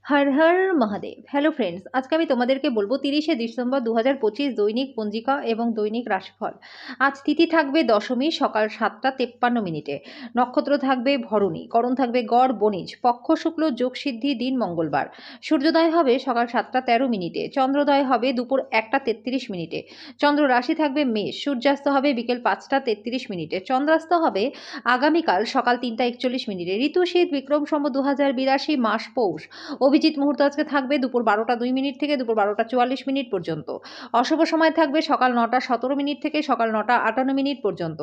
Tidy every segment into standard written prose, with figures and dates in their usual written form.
Har Har Mahadev. Hello friends, আজকে আমি তোমাদেরকে বলবো 30শে ডিসেম্বর 2025 দৈনিক পঞ্জিকা এবং দৈনিক রাশিফল। আজ তিথি থাকবে দশমী সকাল 7টা 53 মিনিটে। নক্ষত্র থাকবে ভরণী, করণ থাকবে গড় বণিজ, পক্ষ শুক্ল, যোগ সিদ্ধি, দিন মঙ্গলবার। সূর্যোদয় হবে সকাল 7টা 13 মিনিটে, চন্দ্রোদয় হবে দুপুর 1টা 33 মিনিটে। চন্দ্র রাশি থাকবে মেষ, সূর্যাস্ত হবে বিকেল 5টা 33 মিনিটে, চন্দ্রাস্ত হবে আগামীকাল সকাল 3টা 41 মিনিটে। ঋতু শীত, বিক্রম সম্বত 2082, মাস পৌষ। অভিজিৎ মুহূর্ত আজকে থাকবে দুপুর 12টা 2 মিনিট থেকে দুপুর 12টা 44 মিনিট পর্যন্ত। অশুভ সময় থাকবে সকাল 9টা 17 মিনিট থেকে সকাল 9টা 58 মিনিট পর্যন্ত।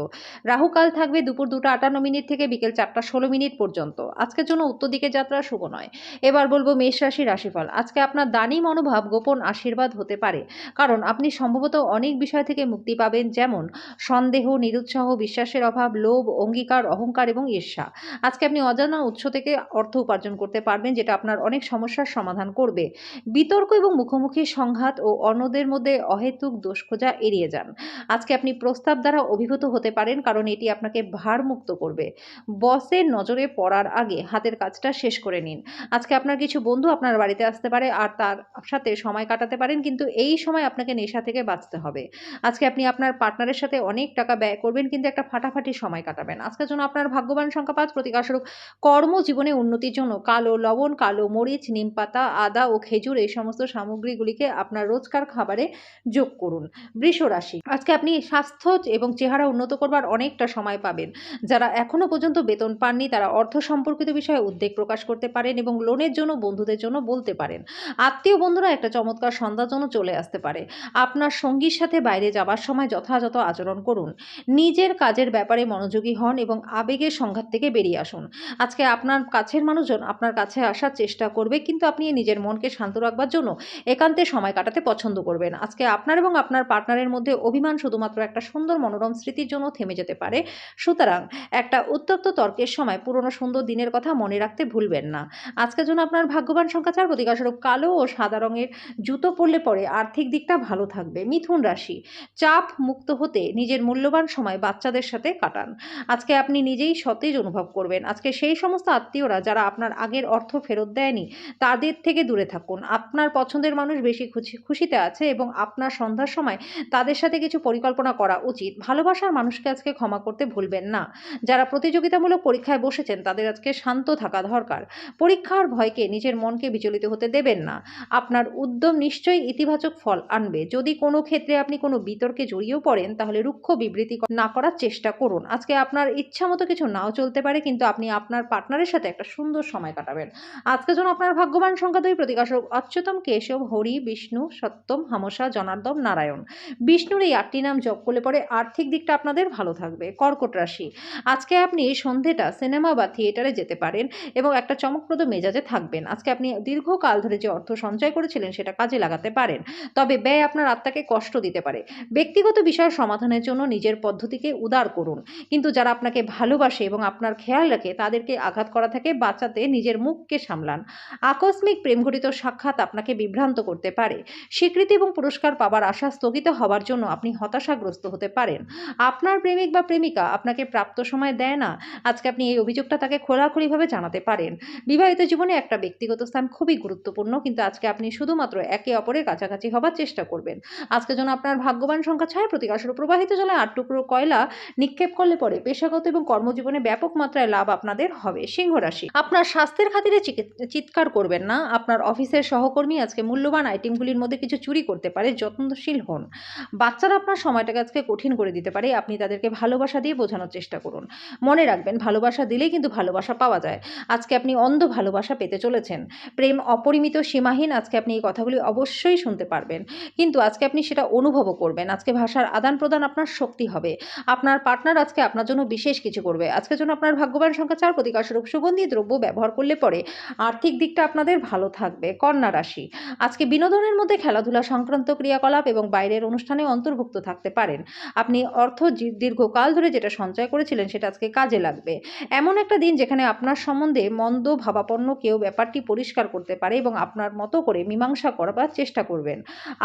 রাহুকাল থাকবে দুপুর 2টা 58 মিনিট থেকে বিকেল 4টা 16 মিনিট পর্যন্ত। আজকের জন্য উত্তর দিকে যাত্রা শুভ নয়। এবার বলবো মেষ রাশি রাশিফল। আজকে আপনার দানি মনোভাব গোপন আশীর্বাদ হতে পারে, কারণ আপনি সম্ভবত অনেক বিষয় থেকে মুক্তি পাবেন, যেমন সন্দেহ, নিরুৎসাহ, বিশ্বাসের অভাব, লোভ, অঙ্গীকার, অহংকার এবং ঈর্ষা। আজকে আপনি অজানা উৎস থেকে অর্থ উপার্জন করতে পারবেন, যেটা আপনার অনেক সমস্যার সমাধান করবে। বিতর্ক এবং মুখোমুখি সংঘাত ও অন্যদের মধ্যে অহেতুক দোষ খোঁজা এড়িয়ে যান। আজকে আপনি প্রস্তাব দ্বারা অভিভূত হতে পারেন, কারণ এটি আপনাকে ভারমুক্ত করবে। বসের নজরে পড়ার আগে হাতের কাজটা শেষ করে নিন। আজকে আপনার কিছু বন্ধু আপনার বাড়িতে আসতে পারে আর তার সাথে সময় কাটাতে পারেন, কিন্তু এই সময় আপনাকে নেশা থেকে বাঁচতে হবে। আজকে আপনি আপনার পার্টনারের সাথে অনেক টাকা ব্যয় করবেন, কিন্তু একটা ফাটাফাটি সময় কাটাবেন। আজকের জন্য আপনার ভাগ্যবান সংখ্যা 5, প্রতিকারস্বরূপ কর্মজীবনে উন্নতির জন্য কালো লবণ, কালো মরিচ, নিমপাতা, আদা ও খেজুর এই সমস্ত সামগ্রীগুলিকে আপনার রোজকার খাবারে যোগ করুন। বৃষ রাশি, আজকে আপনি স্বাস্থ্য এবং চেহারা উন্নত করবার অনেকটা সময় পাবেন। যারা এখনো পর্যন্ত বেতন পাননি তারা অর্থ সম্পর্কিত বিষয়ে উদ্বেগ প্রকাশ করতে পারেন এবং লোনের জন্য বন্ধুদের জন্য বলতে পারেন। আত্মীয় বন্ধুরা একটা চমৎকার সন্ধ্যার জন্য চলে আসতে পারে। আপনার সঙ্গীর সাথে বাইরে যাবার সময় যথাযথ আচরণ করুন। নিজের কাজের ব্যাপারে মনোযোগী হন এবং আবেগের সংঘাত থেকে বেরিয়ে আসুন। আজকে আপনার কাছের মানুষজন আপনার কাছে আসার চেষ্টা করবে, কিন্তু আপনি নিজের মনকে শান্ত রাখবার জন্য একান্তে সময় কাটাতে পছন্দ করবেন। আজকে আপনার এবং আপনার পার্টনারের মধ্যে অভিমান শুধুমাত্র একটা সুন্দর মনোরম স্মৃতির জন্য থেমে যেতে পারে। সুতরাং একটা উত্তপ্ত তর্কের সময় পুরনো সুন্দর দিনের কথা মনে রাখতে ভুলবেন না। আজকের জন্য আপনার ভাগ্যবান সংখ্যা 4, প্রতিকারস্বরূপ কালো ও সাদা রঙের জুতো পরলে পরে আর্থিক দিকটা ভালো থাকবে। মিথুন রাশি, চাপ মুক্ত হতে নিজের মূল্যবান সময় বাচ্চাদের সাথে কাটান। আজকে আপনি নিজেই সতেজ অনুভব করবেন। আজকে সেই সমস্ত আত্মীয়রা যারা আপনার আগের অর্থ ফেরত দেয়নি তাদের থেকে দূরে থাকুন। আপনার পছন্দের মানুষ বেশি খুশিতে আছে এবং আপনার সন্ধ্যার সময় তাদের সাথে কিছু পরিকল্পনা করা উচিত। ভালোবাসার মানুষকে আজকে ক্ষমা করতে ভুলবেন না। যারা প্রতিযোগিতামূলক পরীক্ষায় বসেছেন তাদের আজকে শান্ত থাকা দরকার। পরীক্ষার ভয়কে নিজের মনকে বিচলিত হতে দেবেন না। আপনার উদ্যম নিশ্চয়ই ইতিবাচক ফল আনবে। যদি কোনো ক্ষেত্রে আপনি কোনো বিতর্কে জড়িয়েও পড়েন তাহলে রুক্ষ বিবৃতি না করার চেষ্টা করুন। আজকে আপনার ইচ্ছা মতো কিছু নাও চলতে পারে, কিন্তু আপনি আপনার পার্টনারের সাথে একটা সুন্দর সময় কাটাবেন। আজকের জন্য আপনার ভাগ্যবান সংখ্যা 2, প্রতিকারস্বরূপ অচ্যুতম, কেশব, হরি, বিষ্ণু, সত্যম, হামসা, জনার্দন, নারায়ণ। বিষ্ণুর এই 8টি নাম জপ করলে পরে আর্থিক দিকটা আপনাদের ভালো থাকবে। কর্কট রাশি, আজকে আপনি সন্ধেটা সিনেমা বা থিয়েটারে যেতে পারেন এবং একটা চমকপ্রদ মেজাজে থাকবেন। আজকে আপনি দীর্ঘকাল ধরে যে অর্থ সঞ্চয় করেছিলেন সেটা কাজে লাগাতে পারেন, তবে ব্যয় আপনার আত্মাকে কষ্ট দিতে পারে। ব্যক্তিগত বিষয় সমাধানের জন্য নিজের পদ্ধতিকে উদার করুন, কিন্তু যারা আপনাকে ভালোবাসে এবং আপনার খেয়াল রাখে তাদেরকে আঘাত করা থেকে বাঁচাতে নিজের মুখকে সামলান। আকস্মিক প্রেমঘটিত সাক্ষাৎ আপনাকে বিভ্রান্ত করতে পারে। স্বীকৃতি এবং পুরস্কার পাবার আশা স্থগিত হওয়ার জন্য আপনি হতাশাগ্রস্ত হতে পারেন। আপনার প্রেমিক বা প্রেমিকা আপনাকে প্রাপ্ত সময় দেয় না। আজকে আপনি এই অভিযোগটা তাকে খোলাখুলিভাবে জানাতে পারেন। বিবাহিত জীবনে একটা ব্যক্তিগত স্থান খুবই গুরুত্বপূর্ণ, কিন্তু আজকে আপনি শুধুমাত্র একে অপরের কাছাকাছি হবার চেষ্টা করবেন। আজকের জন্য আপনার ভাগ্যবান সংখ্যা 6, প্রতিকারস্বরূপ প্রবাহিত জলে 8 টুকরো কয়লা নিক্ষেপ করলে পরে পেশাগত এবং কর্মজীবনে ব্যাপক মাত্রায় লাভ আপনাদের হবে। সিংহ রাশি, আপনার স্বাস্থ্যের খাতিরে চিৎকার করবেন না। আপনার অফিসের সহকর্মী আজকে মূল্যবান আইটেমগুলির মধ্যে কিছু চুরি করতে পারে, যত্নশীল হন। বাচ্চারা আপনার সময়টাকে আজকে কঠিন করে দিতে পারে, আপনি তাদেরকে ভালোবাসা দিয়ে বোঝানোর চেষ্টা করুন। মনে রাখবেন, ভালোবাসা দিলেই কিন্তু ভালোবাসা পাওয়া যায়। আজকে আপনি অন্ধ ভালোবাসা পেতে চলেছেন। প্রেম অপরিমিত, সীমাহীন। আজকে আপনি এই কথাগুলি অবশ্যই শুনতে পারবেন, কিন্তু আজকে আপনি সেটা অনুভবও করবেন। আজকে ভাষার আদান প্রদান আপনার শক্তি হবে। আপনার পার্টনার আজকে আপনার জন্য বিশেষ কিছু করবে। আজকের জন্য আপনার ভাগ্যবান সংখ্যা 4, প্রতিকারস্বরূপ সুগন্ধি দ্রব্য ব্যবহার করলে পরে আর্থিক দিকটা আপনাদের ভালো থাকবে। কন্যা রাশি, আজকে বিনোদনের মধ্যে খেলাধুলা সংক্রান্ত ক্রিয়াকলাপ এবং বাইরের অনুষ্ঠানে অন্তর্ভুক্ত থাকতে পারেন। আপনি অর্থ দীর্ঘকাল ধরে যেটা সঞ্চয় করেছিলেন সেটা আজকে কাজে লাগবে। এমন একটা দিন যেখানে আপনার সম্বন্ধে মন্দ ভাবাপন্ন কেউ ব্যাপারটি পরিষ্কার করতে পারে এবং আপনার মতো করে মীমাংসা করবার চেষ্টা করবেন।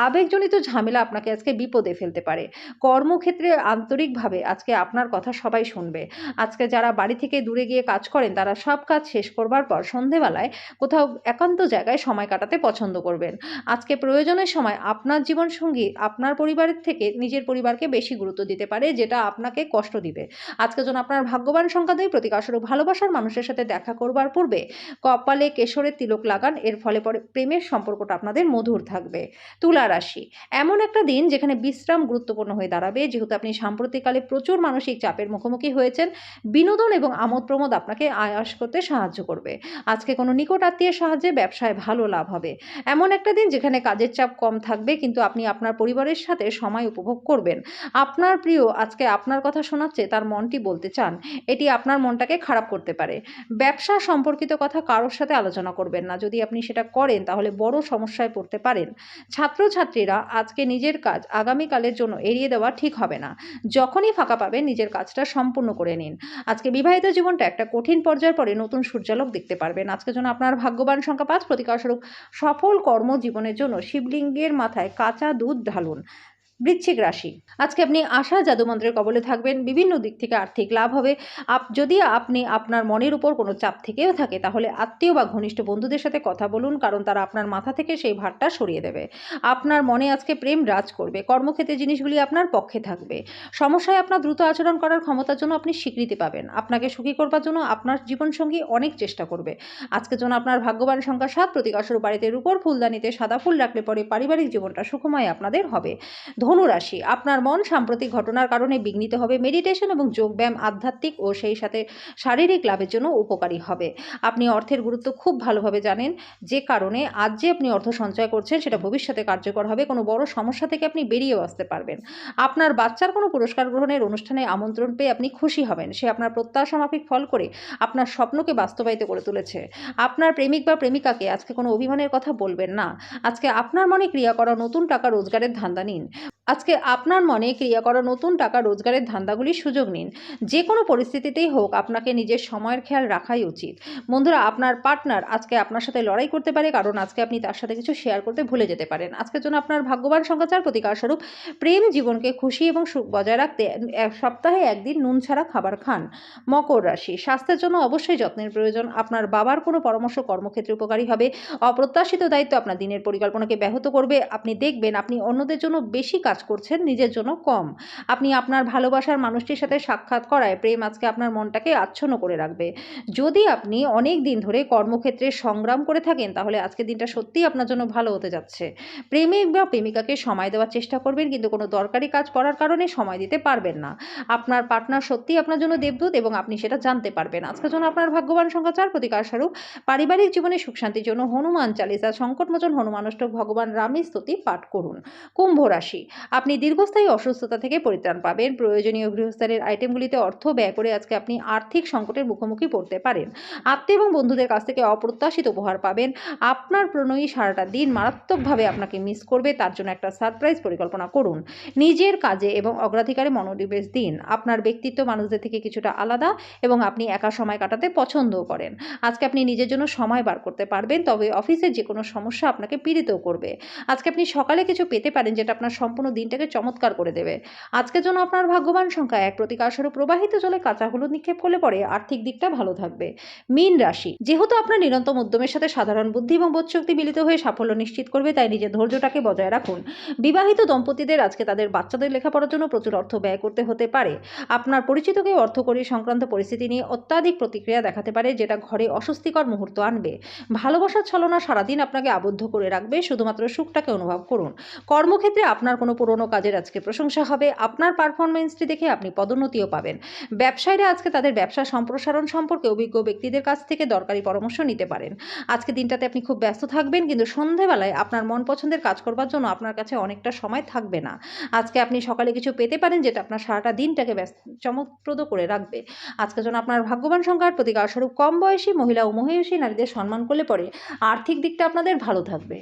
আবেগজনিত ঝামেলা আপনাকে আজকে বিপদে ফেলতে পারে। কর্মক্ষেত্রে আন্তরিকভাবে আজকে আপনার কথা সবাই শুনবে। আজকে যারা বাড়ি থেকে দূরে গিয়ে কাজ করেন তারা সব কাজ শেষ করবার পর সন্ধেবেলায় কোথাও কোথাও একান্ত জায়গায় সময় কাটাতে পছন্দ করবেন। আজকে প্রয়োজনের সময় আপনার জীবনসঙ্গী আপনার পরিবারের থেকে নিজের পরিবারকে বেশি গুরুত্ব দিতে পারে, যেটা আপনাকে কষ্ট দিবে। আজকের জন্য আপনার ভাগ্যবান সংখ্যা ২, প্রতিকারস্বরূপ ভালোবাসার মানুষের সাথে দেখা করবার পূর্বে কপালে কেশরের তিলক লাগান। এর ফলে পরে প্রেমের সম্পর্কটা আপনাদের মধুর থাকবে। তুলা রাশি, এমন একটা দিন যেখানে বিশ্রাম গুরুত্বপূর্ণ হয়ে দাঁড়াবে। যেহেতু আপনি সাম্প্রতিককালে প্রচুর মানসিক চাপের মুখোমুখি হয়েছেন, বিনোদন এবং আমোদ প্রমোদ আপনাকে আয়াস করতে সাহায্য করবে। আজকে কোনো নিকট আত্মীয়ের সাহায্যে ব্যবসায় ভালো লাভ হবে। এমন একটা দিন যেখানে কাজের চাপ কম থাকবে, কিন্তু আপনি আপনার পরিবারের সাথে সময় উপভোগ করবেন। আপনার প্রিয় আজকে আপনার কথা শোনাচ্ছে, তার মনটি বলতে চান। এটি আপনার মনটাকে খারাপ করতে পারে। ব্যবসা সম্পর্কিত কথা কারোর সাথে আলোচনা করবেন না। যদি আপনি সেটা করেন তাহলে বড় সমস্যায় পড়তে পারেন। ছাত্রছাত্রীরা আজকে নিজের কাজ আগামীকালের জন্য এড়িয়ে দেওয়া ঠিক হবে না। যখনই ফাঁকা পাবেন নিজের কাজটা সম্পূর্ণ করে নিন। আজকে বিবাহিত জীবনটা একটা কঠিন পর্যায়ের পরে নতুন সূর্যালোক দেখতে পারবেন। আজকের জন্য আপনার ভাগ্যবান সংখ্যা ৫, প্রতিকারস্বরূপ সফল কর্মজীবনের জন্য শিবলিঙ্গের মাথায় কাঁচা দুধ ঢালুন। বৃশ্চিক রাশি, আজকে আপনি আশা জাদুমন্ত্রের কবলে থাকবেন। বিভিন্ন দিক থেকে আর্থিক লাভ হবে। যদি আপনি আপনার মনের উপর কোনো চাপ থেকেও থাকে, তাহলে আত্মীয় বা ঘনিষ্ঠ বন্ধুদের সাথে কথা বলুন, কারণ তারা আপনার মাথা থেকে সেই ভারটা সরিয়ে দেবে। আপনার মনে আজকে প্রেম রাজ করবে। কর্মক্ষেত্রে জিনিসগুলি আপনার পক্ষে থাকবে। সমস্যায় আপনার দ্রুত আচরণ করার ক্ষমতার জন্য আপনি স্বীকৃতি পাবেন। আপনাকে সুখী করবার জন্য আপনার জীবনসঙ্গী অনেক চেষ্টা করবে। আজকের জন্য আপনার ভাগ্যবান সংখ্যা ৭, প্রতিকারস্বরূপ বাড়িতে রূপোর ফুলদানিতে সাদা ফুল রাখলে পরে পারিবারিক জীবনটা সুখময় আপনাদের হবে। ধনু রাশি, আপনার মন সাম্প্রতিক ঘটনার কারণে বিঘ্নিত হবে। মেডিটেশন এবং যোগব্যায়াম আধ্যাত্মিক ও সেই সাথে শারীরিক লাভের জন্য উপকারী হবে। আপনি অর্থের গুরুত্ব খুব ভালোভাবে জানেন, যে কারণে আজ যে আপনি অর্থ সঞ্চয় করছেন সেটা ভবিষ্যতে কার্যকর হবে। কোনো বড় সমস্যা থেকে আপনি বেরিয়েও আসতে পারবেন। আপনার বাচ্চার কোনো পুরস্কার গ্রহণের অনুষ্ঠানে আমন্ত্রণ পেয়ে আপনি খুশি হবেন। সে আপনার প্রত্যাশা মাফিক ফল করে আপনার স্বপ্নকে বাস্তবায়িত করে তুলেছে। আপনার প্রেমিক বা প্রেমিকাকে আজকে কোনো অভিমানের কথা বলবেন না। আজকে আপনার মনে ক্রিয়া করা নতুন টাকা রোজগারের ধান্দা নিন। আজকে আপনার মনে ক্রিয়া করা নতুন টাকা রোজগারের ধান্দাগুলির সুযোগ নিন। যে কোনো পরিস্থিতিতেই হোক আপনাকে নিজের সময়ের খেয়াল রাখাই উচিত। বন্ধুরা, আপনার পার্টনার আজকে আপনার সাথে লড়াই করতে পারে, কারণ আজকে আপনি তার সাথে কিছু শেয়ার করতে ভুলে যেতে পারেন। আজকের জন্য আপনার ভাগ্যবান সংখ্যা ৪, প্রতিকারস্বরূপ প্রেম জীবনকে খুশি এবং সুখ বজায় রাখতে সপ্তাহে একদিন নুন ছাড়া খাবার খান। মকর রাশি, স্বাস্থ্যের জন্য অবশ্যই যত্নের প্রয়োজন। আপনার বাবার কোনো পরামর্শ কর্মক্ষেত্রে উপকারী হবে। অপ্রত্যাশিত দায়িত্ব আপনার দিনের পরিকল্পনাকে ব্যাহত করবে। আপনি দেখবেন আপনি অন্যদের জন্য বেশি কাজ করছেন, নিজের জন্য কম। আপনি আপনার ভালোবাসার মানুষটির সাথে সাক্ষাৎ করায় প্রেম আজকে আপনার মনটাকে আচ্ছন্ন করে রাখবে। যদি আপনি অনেক দিন ধরে কর্মক্ষেত্রে সংগ্রাম করে থাকেন, তাহলে আজকের দিনটা সত্যিই আপনার জন্য ভালো হতে যাচ্ছে। প্রেমিক বা প্রেমিকাকে সময় দেওয়ার চেষ্টা করবেন, কিন্তু কোনো দরকারি কাজ করার কারণে সময় দিতে পারবেন না। আপনার পার্টনার সত্যিই আপনার জন্য দেবদূত এবং আপনি সেটা জানতে পারবেন। আজকের জন্য আপনার ভাগ্যবান সংখ্যা ৪, প্রতিকারস্বরূপ পারিবারিক জীবনে সুখ শান্তির জন্য হনুমান চালিসা, সংকটমোচন হনুমানষ্টক, ভগবান রামের স্তুতি পাঠ করুন। কুম্ভ রাশি, আপনি দীর্ঘস্থায়ী অসুস্থতা থেকে পরিত্রাণ পাবেন। প্রয়োজনীয় গৃহস্থালির আইটেমগুলিতে অর্থ ব্যয় করে আজকে আপনি আর্থিক সংকটের মুখোমুখি পড়তে পারেন। আত্মীয় এবং বন্ধুদের কাছ থেকে অপ্রত্যাশিত উপহার পাবেন। আপনার প্রণয়ী সারাটা দিন মারাত্মকভাবে আপনাকে মিস করবে। তার জন্য একটা সারপ্রাইজ পরিকল্পনা করুন। নিজের কাজে এবং অগ্রাধিকারে মনোনিবেশ দিন। আপনার ব্যক্তিত্ব মানুষদের থেকে কিছুটা আলাদা এবং আপনি একা সময় কাটাতে পছন্দও করেন। আজকে আপনি নিজের জন্য সময় বার করতে পারবেন, তবে অফিসের যে কোনো সমস্যা আপনাকে পীড়িতও করবে। আজকে আপনি সকালে কিছু পেতে পারেন যেটা আপনার সম্পূর্ণ দিনটাকে চমৎকার করে দেবে। আজকের জন্য আপনার ভাগ্যবান সংখ্যা ১, প্রতিকারস্বরূপ প্রবাহিত জলে কাঁচা হলুদ নিক্ষেপ করলে পরে আর্থিক দিকটা ভালো থাকবে। মীন রাশি, যেহেতু আপনার নিরন্তর উদ্যমের সাথে সাধারণ বুদ্ধি এবং বোধশক্তি মিলিত হয়ে সাফল্য নিশ্চিত করবে, তাই নিজের ধৈর্যটাকে বজায় রাখুন। বিবাহিত দম্পতিদের আজকে তাদের বাচ্চাদের লেখাপড়ার জন্য প্রচুর অর্থ ব্যয় করতে হতে পারে। আপনার পরিচিত কেউ অর্থকরী সংক্রান্ত পরিস্থিতি নিয়ে অত্যাধিক প্রতিক্রিয়া দেখাতে পারে, যেটা ঘরে অস্বস্তিকর মুহূর্ত আনবে। ভালোবাসার ছলনা সারাদিন আপনাকে আবদ্ধ করে রাখবে। শুধুমাত্র সুখটাকে অনুভব করুন। কর্মক্ষেত্রে আপনার কোনো পুরনো কাজের আজকে প্রশংসা হবে। আপনার পারফরমেন্সটি দেখে আপনি পদোন্নতিও পাবেন। ব্যবসায়ীরা আজকে তাদের ব্যবসা সম্প্রসারণ সম্পর্কে অভিজ্ঞ ব্যক্তিদের কাছ থেকে দরকারি পরামর্শ নিতে পারেন। আজকে দিনটাতে আপনি খুব ব্যস্ত থাকবেন, কিন্তু সন্ধেবেলায় আপনার মন পছন্দের কাজ করবার জন্য আপনার কাছে অনেকটা সময় থাকবে না। আজকে আপনি সকালে কিছু পেতে পারেন যেটা আপনার সারাটা দিনটাকে চমকপ্রদ করে রাখবে। আজকের জন্য আপনার ভাগ্যবান সংখ্যার প্রতিকারস্বরূপ কম বয়সী মহিলা ও মহিষী নারীদের সম্মান করলে পরে আর্থিক দিকটা আপনাদের ভালো থাকবে।